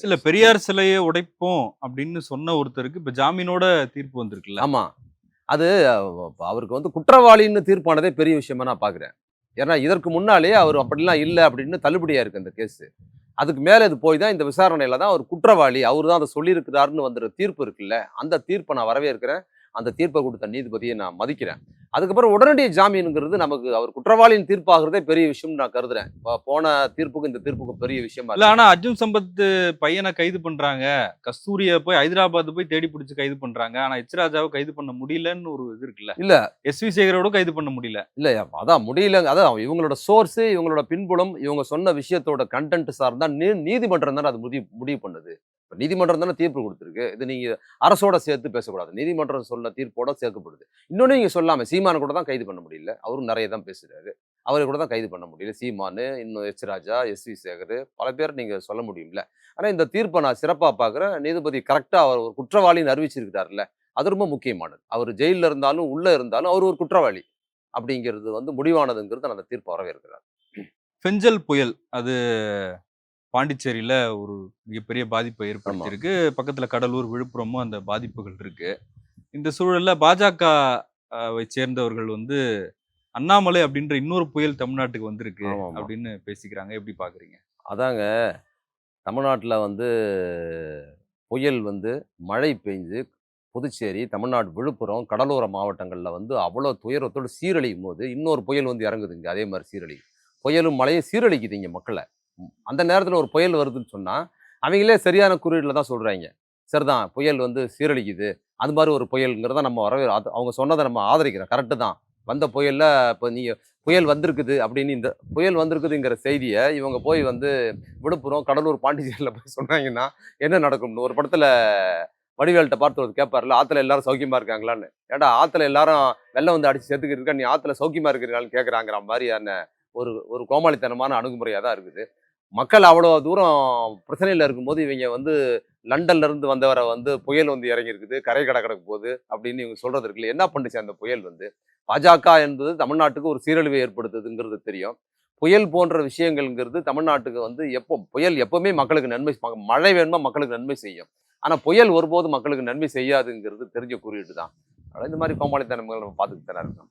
சில பெரியார் சிலையை உடைப்போம் அப்படின்னு சொன்ன ஒருத்தருக்கு இப்ப ஜாமீனோட தீர்ப்பு வந்திருக்குல்ல. ஆமா. அது அவருக்கு வந்து குற்றவாளின்னு தீர்ப்பானதே பெரிய விஷயமா நான் பார்க்குறேன். ஏன்னா, இதற்கு முன்னாலேயே அவர் அப்படிலாம் இல்ல அப்படின்னு தள்ளுபடியா இருக்கு அந்த கேஸு. அதுக்கு மேல இது போய் தான் இந்த விசாரணையில தான் அவர் குற்றவாளி, அவரு தான் அத சொல்லியிருக்கிறாருன்னு வந்துற தீர்ப்பு இருக்குல்ல, அந்த தீர்ப்ப நான் வரவேற்கிறேன். அந்த தீர்ப்ப குடுத்த நீதிபதிய நான் மதிக்கிறேன். அதுக்கப்புறம் உடனடி ஜாமீன்ங்கிறது நமக்கு அவர் குற்றவாளியின் தீர்ப்பாகுறதே பெரிய விஷயம்னு நான் கருதுறேன். போன தீர்ப்புக்கும் இந்த தீர்ப்புக்கும் பெரிய விஷயமா இல்ல இருக்கு. ஆனா அர்ஜுன் சம்பத் பையனை கைது பண்றாங்க. கஸ்தூரிய போய் ஹைதராபாத் போய் தேடி பிடிச்சு கைது பண்றாங்க. ஆனா எச் ராஜாவ கைது பண்ண முடியலன்னு ஒரு இது இருக்குல்ல. இல்ல, எஸ்.வி. சேகரோட கைது பண்ண முடியல. இல்ல அதான் முடியல. அதான் இவங்களோட சோர்ஸ், இவங்களோட பின்புலம், இவங்க சொன்ன விஷயத்தோட கன்டென்ட் சார்ந்தா நீதிமன்றம் தானே அது முடிவு பண்ணுது. இப்ப நீதிமன்றம் தானே தீர்ப்பு குடுத்திருக்கு. இது நீங்க அரசோட சேர்த்து பேசக்கூடாது. நீதிமன்றம் சொன்ன தீர்ப்போட சேர்க்கப்படுது. இன்னொன்னு நீங்க சொல்லாம, சீமான கூட தான் கைது பண்ண முடியல. அவரும் நெறைய தான் பேசுறாரு. அவர கூட தான் கைது பண்ண முடியல. சீமானு, இன்னும் எச். ராஜா, எஸ்.வி. சேகர் பல பேர் நீங்க சொல்ல முடியும்ல. ஆனா இந்த தீர்ப்ப நான் சிறப்பா பார்க்குறேன். நீதிபதி கரெக்ட்டா அவர் ஒரு குற்றவாளின்னு அறிவிச்சிருக்கிறார்ல. அது ரொம்ப முக்கியமானது. அவர் ஜெயில்ல இருந்தாலும், உள்ள இருந்தாலும் அவர் ஒரு குற்றவாளி. அப்படிங்கிறது வந்து முடிவானதுங்கிறது நான் அந்த தீர்ப்ப வரவேற்கிறேன். பெஞ்சல் புயல் அது பாண்டிச்சேரியில ஒரு மிகப்பெரிய பாதிப்பை ஆமா. ஏற்படுத்தியிருக்கு. பக்கத்துல கடலூர், விழுப்புரமும் அந்த பாதிப்புகள் இருக்கு. இந்த சூழல்ல பாஜக வை சேர்ந்தவர்கள் வந்து அண்ணாமலை அப்படின்ற இன்னொரு புயல் தமிழ்நாட்டுக்கு வந்திருக்கு ஆமாமா. அப்படின்னு பேசிக்கிறாங்க. எப்படி பார்க்குறீங்க? அதாங்க தமிழ்நாட்டுல வந்து புயல் வந்து மழை பெஞ்சு புதுச்சேரி, தமிழ்நாடு விழுப்புரம், கடலோர மாவட்டங்கள்ல வந்து அவ்வளோ துயரத்தோடு சீரழியும்போது, இன்னொரு புயல் வந்து இறங்குது இங்க அதே மாரி சீரழியுது. புயலும் மழையும் சீரழிக்குது இங்க மக்கள. அந்த நேரத்துல ஒரு புயல் வருதுன்னு சொன்னா, அவைங்களே சரியான குறியீடுல தான் சொல்றாய்ங்க. சரிதான் புயல் வந்து சீரழிக்குது. அது மாரி ஒரு புயல்ங்கிறத நம்ம அவங்க சொன்னத நம்ம ஆதரிக்கிறோம். கரெக்ட்டு தான். வந்த புயல்ல இப்ப நீங்க புயல் வந்திருக்குது அப்படின்னு இந்த புயல் வந்திருக்குதுங்கிற செய்திய இவங்க போய் வந்து விழுப்புரம், கடலூர், பாண்டிச்சேரியில போய் சொன்னாங்கன்னா, என்ன நடக்கும்னு ஒரு படத்துல வடிவேல்ட்ட பார்த்து ஒருத்தர் கேட்பார்ல, "ஆத்துல எல்லாரும் சௌக்கியமா இருக்காங்களான்னு?" "ஏன்டா ஆத்துல எல்லாரும் வெள்ளம் வந்து அடிச்சு செத்துக்கிட்டு இருக்கா, நீ ஆத்துல சௌக்கியமா இருக்கிறீங்களான்னு கேட்கறாங்கிற" மாரியான ஒரு ஒரு கோமாளித்தனமான அணுகுமுறையா தான் இருக்குது. மக்கள் அவ்வளோ தூரம் பிரச்சனையில இருக்கும்போது, இவைங்க வந்து லண்டன்ல இருந்து வந்தவர வந்து புயல் வந்து இறங்கியிருக்குது, கரை கடக்க போகுது அப்படின்னு இவங்க சொல்றது இருக்குல்ல. என்ன பண்ணுச்சு அந்த புயல் வந்து? பாஜக என்பது தமிழ்நாட்டுக்கு ஒரு சீரழிவை ஏற்படுத்துதுங்கிறது தெரியும். புயல் போன்ற விஷயங்கள்ங்கிறது தமிழ்நாட்டுக்கு வந்து புயல் எப்பவுமே மக்களுக்கு நன்மை மழை வேணுமா மக்களுக்கு நன்மை செய்யும். ஆனா புயல் ஒருபோதும் மக்களுக்கு நன்மை செய்யாதுங்கிறது தெரிஞ்ச குறியீடு தான். அதனால இந்த மாதிரி கோமாளித்தனங்கள் நம்ம பார்த்துட்டு தானே இருக்கோம்.